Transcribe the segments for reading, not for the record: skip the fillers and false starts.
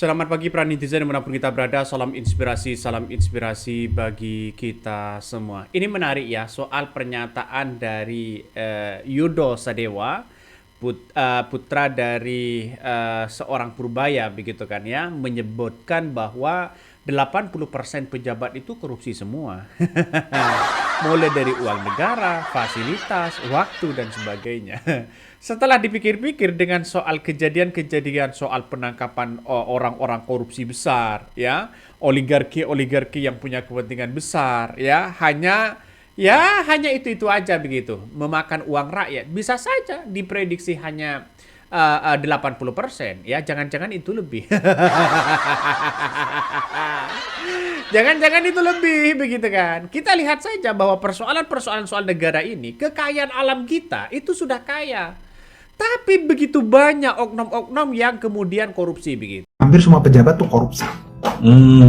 Selamat pagi para netizen dimanapun kita berada. Salam inspirasi bagi kita semua. Ini menarik ya soal pernyataan dari Yudo Sadewa, putra dari seorang Purbaya begitu kan ya, menyebutkan bahwa 80% pejabat itu korupsi semua. Mulai dari uang negara, fasilitas, waktu dan sebagainya. Setelah dipikir-pikir dengan soal kejadian-kejadian soal penangkapan orang-orang korupsi besar, ya, oligarki-oligarki yang punya kepentingan besar, hanya itu-itu aja begitu, memakan uang rakyat. Bisa saja diprediksi hanya 80%, ya, jangan-jangan itu lebih. Jangan-jangan itu lebih begitu kan. Kita lihat saja bahwa persoalan-persoalan soal negara ini, kekayaan alam kita itu sudah kaya. Tapi begitu banyak oknum-oknum yang kemudian korupsi begitu. Hampir semua pejabat tuh korupsi.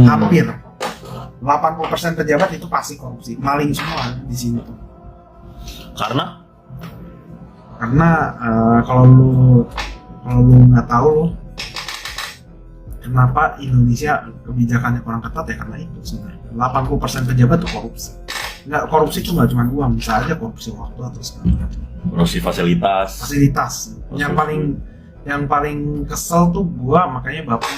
Hampir 80% pejabat itu pasti korupsi. Maling semua di sini tuh. Karena Kalau lu nggak tahu lu kenapa Indonesia kebijakannya kurang ketat ya karena itu sebenarnya 80% pejabat tuh korupsi. Nggak, korupsi itu nggak cuma uang, bisa aja korupsi waktu atau segala macam. korupsi fasilitas. Yang paling kesel tuh gua, makanya bapak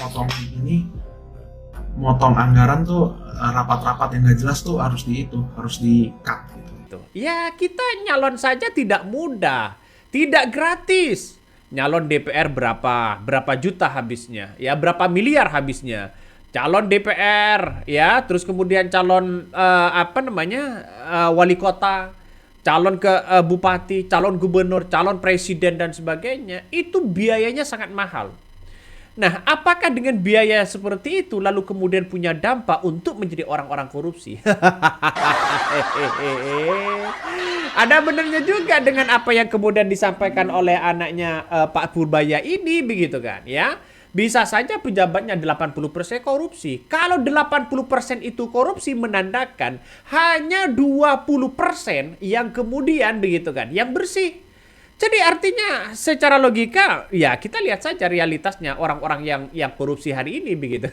motong anggaran tuh rapat-rapat yang nggak jelas tuh harus di cut gitu. Ya, kita nyalon saja tidak mudah, tidak gratis. Nyalon DPR berapa juta habisnya, ya berapa miliar habisnya. Calon DPR, ya, terus kemudian calon wali kota, calon ke bupati, calon gubernur, calon presiden dan sebagainya, itu biayanya sangat mahal. Nah, apakah dengan biaya seperti itu lalu kemudian punya dampak untuk menjadi orang-orang korupsi? Ada benarnya juga dengan apa yang kemudian disampaikan oleh anaknya Pak Purbaya ini begitu kan ya. Bisa saja pejabatnya 80% korupsi. Kalau 80% itu korupsi menandakan hanya 20% yang kemudian begitu kan, yang bersih. Jadi artinya secara logika ya kita lihat saja realitasnya orang-orang yang korupsi hari ini begitu.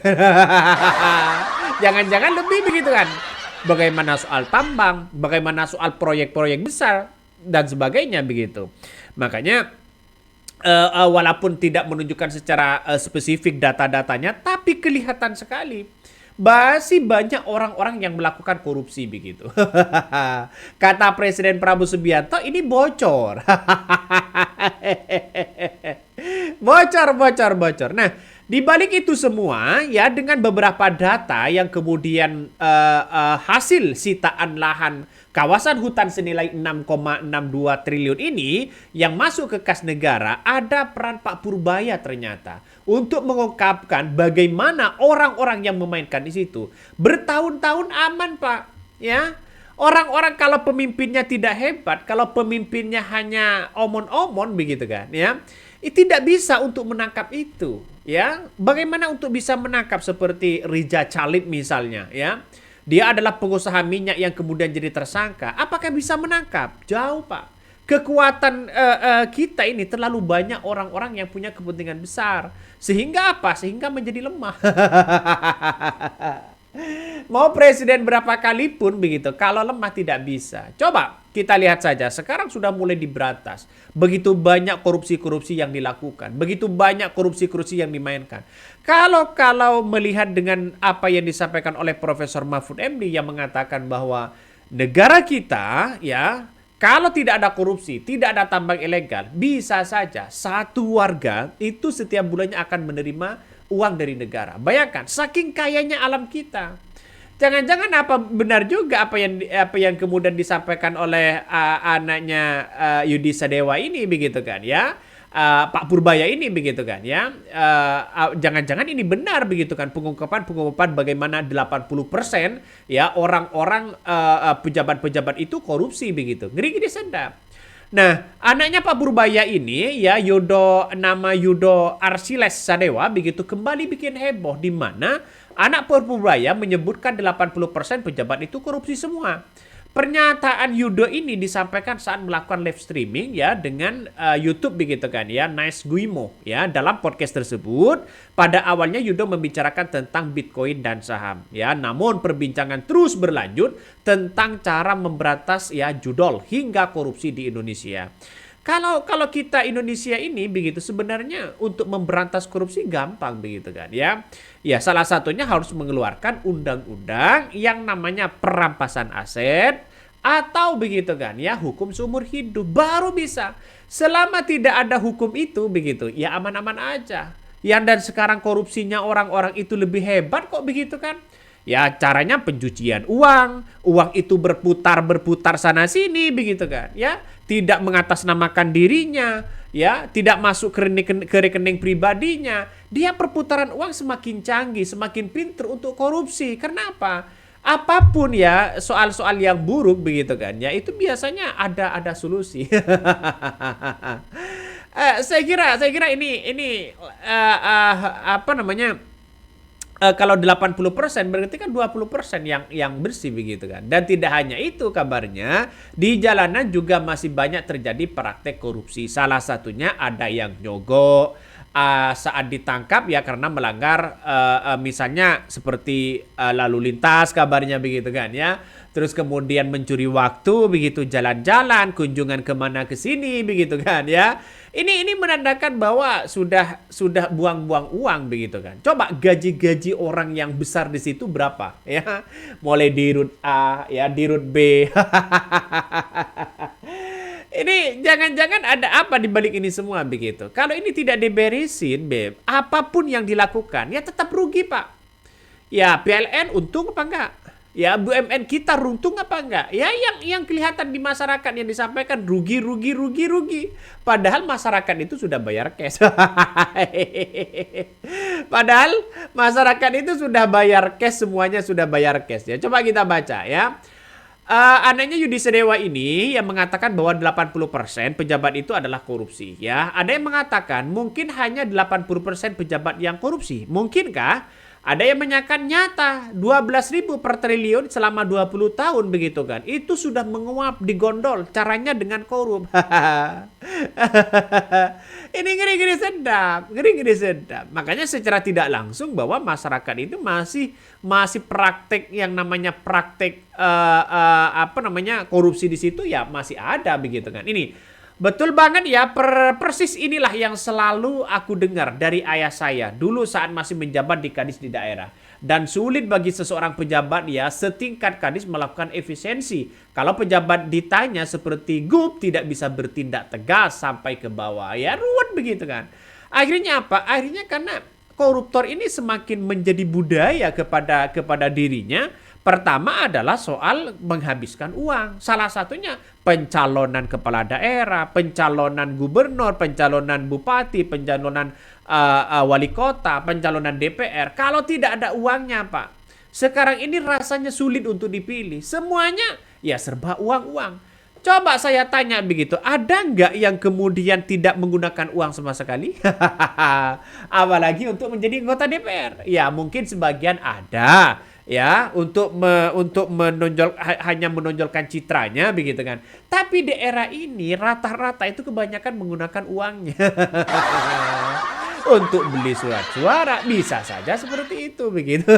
Jangan-jangan lebih begitu kan. Bagaimana soal tambang, bagaimana soal proyek-proyek besar dan sebagainya begitu. Makanya walaupun tidak menunjukkan secara spesifik data-datanya, tapi kelihatan sekali masih banyak orang-orang yang melakukan korupsi begitu. Kata Presiden Prabowo Subianto ini bocor. Bocor. Nah, di balik itu semua ya dengan beberapa data yang kemudian hasil sitaan lahan kawasan hutan senilai 6,62 triliun ini yang masuk ke kas negara, ada peran Pak Purbaya ternyata untuk mengungkapkan bagaimana orang-orang yang memainkan di situ bertahun-tahun aman, Pak. Ya. Orang-orang kalau pemimpinnya tidak hebat, kalau pemimpinnya hanya omon-omon begitu kan, ya. Tidak bisa untuk menangkap itu, ya. Bagaimana untuk bisa menangkap seperti Rija Chalid misalnya, ya. Dia adalah pengusaha minyak yang kemudian jadi tersangka. Apakah bisa menangkap? Jauh, Pak. Kekuatan kita ini terlalu banyak orang-orang yang punya kepentingan besar. Sehingga apa? Sehingga menjadi lemah. Mau presiden berapa kali pun begitu, kalau lemah tidak bisa. Coba kita lihat saja, sekarang sudah mulai diberantas. Begitu banyak korupsi-korupsi yang dilakukan, begitu banyak korupsi-korupsi yang dimainkan. Kalau melihat dengan apa yang disampaikan oleh Profesor Mahfud MD yang mengatakan bahwa negara kita ya, kalau tidak ada korupsi, tidak ada tambang ilegal, bisa saja satu warga itu setiap bulannya akan menerima uang dari negara. Bayangkan, saking kayanya alam kita. Jangan-jangan apa benar juga apa yang kemudian disampaikan oleh anaknya Yudi Sadewa ini begitu kan ya. Pak Purbaya ini begitu kan ya. Jangan-jangan ini benar begitu kan pengungkapan bagaimana 80% ya orang-orang pejabat-pejabat itu korupsi begitu. Ngeri-ngeri sedap. Nah, anaknya Pak Purbaya ini ya nama Yudo Arsiles Sadewa begitu kembali bikin heboh di mana anak Pak Purbaya menyebutkan 80% pejabat itu korupsi semua. Pernyataan Yudo ini disampaikan saat melakukan live streaming ya dengan YouTube begitu kan ya, Nice Guimo ya. Dalam podcast tersebut pada awalnya Yudo membicarakan tentang Bitcoin dan saham ya. Namun perbincangan terus berlanjut tentang cara memberantas ya judol hingga korupsi di Indonesia. Kalau kita Indonesia ini begitu sebenarnya untuk memberantas korupsi gampang begitu kan ya. Ya salah satunya harus mengeluarkan undang-undang yang namanya perampasan aset atau begitu kan ya hukum seumur hidup baru bisa. Selama tidak ada hukum itu begitu ya aman-aman aja. Yang dan sekarang korupsinya orang-orang itu lebih hebat kok begitu kan. Ya caranya pencucian uang, uang itu berputar sana sini begitu kan ya, tidak mengatasnamakan dirinya ya, tidak masuk ke rekening pribadinya. Dia perputaran uang semakin canggih, semakin pintar untuk korupsi. Kenapa? Apapun ya soal-soal yang buruk begitu kan ya, itu biasanya ada solusi. Saya kira ini apa namanya? Kalau 80% berarti kan 20% yang bersih begitu kan. Dan tidak hanya itu kabarnya, di jalanan juga masih banyak terjadi praktek korupsi. Salah satunya ada yang nyogok saat ditangkap ya karena melanggar misalnya seperti lalu lintas kabarnya begitu kan ya. Terus kemudian mencuri waktu begitu, jalan-jalan, kunjungan kemana ke sini begitu kan ya. Ini menandakan bahwa sudah buang-buang uang begitu kan. Coba gaji-gaji orang yang besar di situ berapa ya? Mulai di root A ya, di root B. Ini jangan-jangan ada apa di balik ini semua begitu. Kalau ini tidak diberesin, Beb, apapun yang dilakukan ya tetap rugi, Pak. Ya, PLN untung apa enggak? Ya, BUMN kita runtung apa enggak? Ya, yang kelihatan di masyarakat yang disampaikan rugi. Padahal masyarakat itu sudah bayar cash. Padahal masyarakat itu sudah bayar cash, semuanya sudah bayar cash ya. Coba kita baca ya. Anehnya Yudi Sedewa ini yang mengatakan bahwa 80% pejabat itu adalah korupsi ya. Ada yang mengatakan mungkin hanya 80% pejabat yang korupsi. Mungkinkah? Ada yang menyatakan nyata 12.000 per triliun selama 20 tahun begitu kan. Itu sudah menguap di gondol, caranya dengan korup. Ini ngeri-ngeri sedap. Makanya secara tidak langsung bahwa masyarakat itu masih praktek yang namanya praktek korupsi di situ ya masih ada begitu kan. Ini betul banget ya, persis inilah yang selalu aku dengar dari ayah saya dulu saat masih menjabat di kadis di daerah. Dan sulit bagi seseorang pejabat ya setingkat kadis melakukan efisiensi. Kalau pejabat ditanya seperti Gub tidak bisa bertindak tegas sampai ke bawah ya ruwet begitu kan. Akhirnya apa? Akhirnya karena koruptor ini semakin menjadi budaya kepada dirinya. Pertama adalah soal menghabiskan uang. Salah satunya pencalonan kepala daerah, pencalonan gubernur, pencalonan bupati, pencalonan wali kota, pencalonan DPR. Kalau tidak ada uangnya, Pak. Sekarang ini rasanya sulit untuk dipilih. Semuanya ya serba uang-uang. Coba saya tanya begitu, ada nggak yang kemudian tidak menggunakan uang sama sekali? Apalagi untuk menjadi anggota DPR. Ya mungkin sebagian ada. Ya, untuk hanya menonjolkan citranya begitu kan. Tapi di era ini rata-rata itu kebanyakan menggunakan uangnya. Untuk beli surat suara bisa saja seperti itu begitu.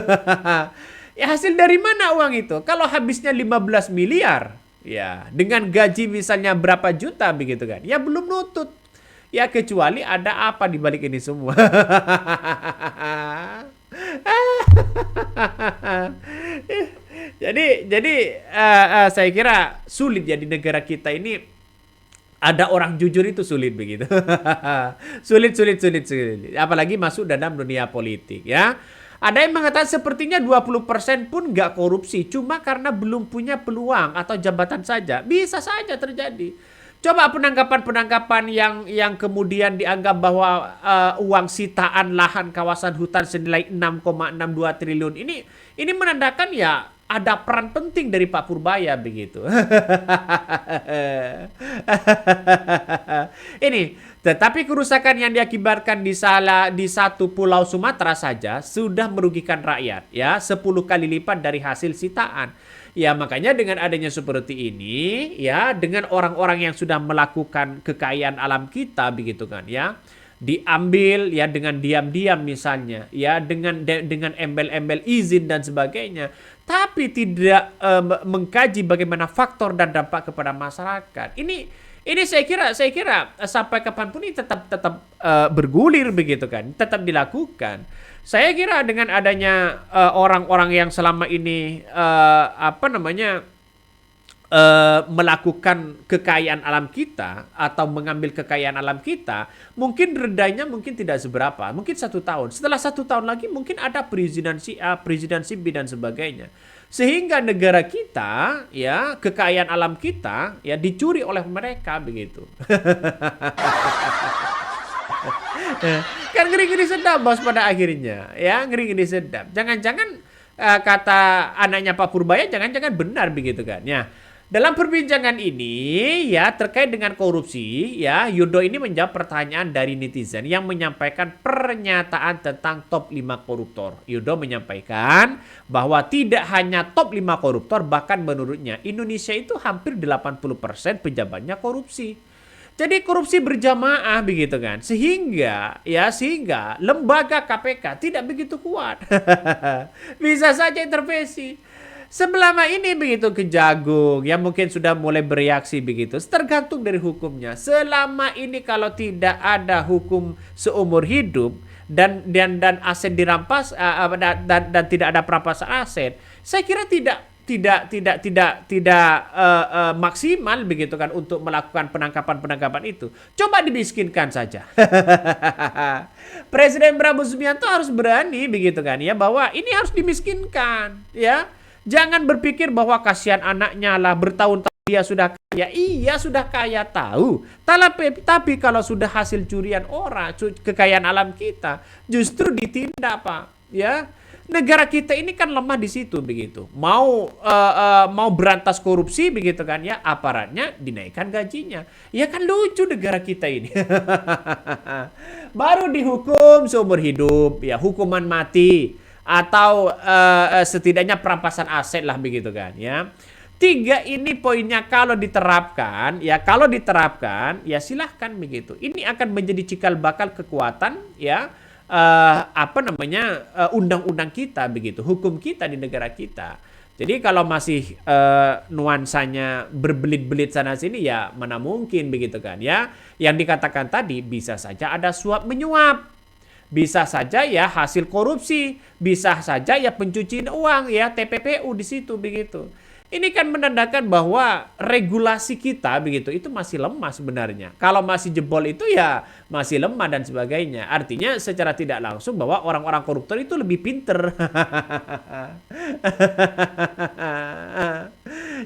Ya hasil dari mana uang itu? Kalau habisnya 15 miliar, ya dengan gaji misalnya berapa juta begitu kan. Ya belum nutut. Ya kecuali ada apa di balik ini semua. Jadi saya kira sulit ya di negara kita ini ada orang jujur itu sulit begitu. sulit. Apalagi masuk dalam dunia politik ya. Ada yang mengatakan sepertinya 20% pun nggak korupsi cuma karena belum punya peluang atau jabatan saja. Bisa saja terjadi. Coba penangkapan yang kemudian dianggap bahwa uang sitaan lahan kawasan hutan senilai 6,62 triliun ini menandakan ya ada peran penting dari Pak Purbaya begitu. Tetapi kerusakan yang diakibatkan di satu pulau Sumatera saja sudah merugikan rakyat ya 10 kali lipat dari hasil sitaan. Ya makanya dengan adanya seperti ini, ya dengan orang-orang yang sudah melakukan kekayaan alam kita begitu kan ya, diambil ya dengan diam-diam misalnya, ya dengan embel-embel izin dan sebagainya, tapi tidak mengkaji bagaimana faktor dan dampak kepada masyarakat. Ini saya kira sampai kapanpun ini tetap bergulir begitu kan, tetap dilakukan. Saya kira dengan adanya orang-orang yang selama ini melakukan kekayaan alam kita atau mengambil kekayaan alam kita, mungkin redanya mungkin tidak seberapa, mungkin 1 tahun. Setelah 1 tahun lagi mungkin ada perizinan si A, perizinan si B dan sebagainya. Sehingga negara kita, ya kekayaan alam kita, ya dicuri oleh mereka begitu. Kan ngeri-ngeri sedap bos pada akhirnya, ya ngeri-ngeri sedap. Jangan-jangan kata anaknya Pak Purbaya, jangan-jangan benar begitu kan? Ya, dalam perbincangan ini ya terkait dengan korupsi, ya Yudo ini menjawab pertanyaan dari netizen yang menyampaikan pernyataan tentang top 5 koruptor. Yudo menyampaikan bahwa tidak hanya top 5 koruptor, bahkan menurutnya Indonesia itu hampir 80% pejabatnya korupsi. Jadi korupsi berjamaah begitu kan. Sehingga lembaga KPK tidak begitu kuat. Bisa saja intervensi. Selama ini begitu Kejagung yang mungkin sudah mulai bereaksi begitu. Tergantung dari hukumnya. Selama ini kalau tidak ada hukum seumur hidup dan aset dirampas dan tidak ada perampasan aset, saya kira tidak maksimal begitu kan untuk melakukan penangkapan itu. Coba dimiskinkan saja. Presiden Prabowo Subianto harus berani begitu kan ya, bahwa ini harus dimiskinkan ya. Jangan berpikir bahwa kasihan anaknya lah, bertahun-tahun dia sudah kaya. Iya sudah kaya tahu. Tapi kalau sudah hasil curian orang, kekayaan alam kita justru ditindak Pak ya. Negara kita ini kan lemah di situ begitu. Mau berantas korupsi begitu kan ya, aparatnya dinaikkan gajinya. Ya kan lucu negara kita ini. Baru dihukum seumur hidup ya, hukuman mati atau setidaknya perampasan aset lah begitu kan ya. 3 ini poinnya kalau diterapkan ya silahkan begitu. Ini akan menjadi cikal bakal kekuatan ya. Undang-undang kita begitu, hukum kita di negara kita. Jadi kalau masih nuansanya berbelit-belit sana sini ya mana mungkin begitu kan ya. Yang dikatakan tadi bisa saja ada suap menyuap, bisa saja ya hasil korupsi, bisa saja ya pencucian uang ya TPPU di situ begitu. Ini kan menandakan bahwa regulasi kita begitu itu masih lemah sebenarnya. Kalau masih jebol itu ya masih lemah dan sebagainya. Artinya secara tidak langsung bahwa orang-orang koruptor itu lebih pinter.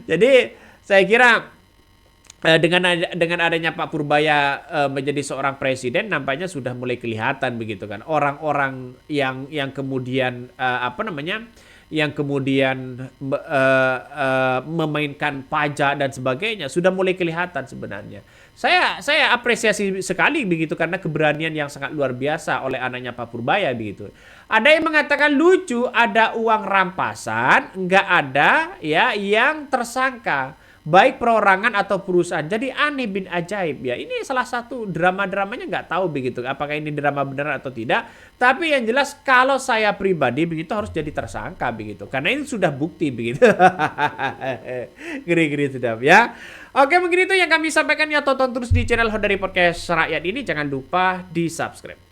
Jadi saya kira dengan adanya Pak Purbaya menjadi seorang presiden, nampaknya sudah mulai kelihatan begitu kan. Orang-orang yang kemudian yang kemudian memainkan pajak dan sebagainya sudah mulai kelihatan sebenarnya. Saya apresiasi sekali begitu karena keberanian yang sangat luar biasa oleh anaknya Pak Purbaya begitu. Ada yang mengatakan lucu, ada uang rampasan, nggak ada ya yang tersangka, baik perorangan atau perusahaan. Jadi aneh bin ajaib ya. Ini salah satu drama-dramanya, nggak tahu begitu apakah ini drama benar atau tidak. Tapi yang jelas kalau saya pribadi begitu harus jadi tersangka begitu. Karena ini sudah bukti begitu. Ngeri-ngeri sudah ya. Oke, mungkin itu yang kami sampaikan ya. Tonton terus di channel Hodari Podcast Rakyat ini. Jangan lupa di subscribe.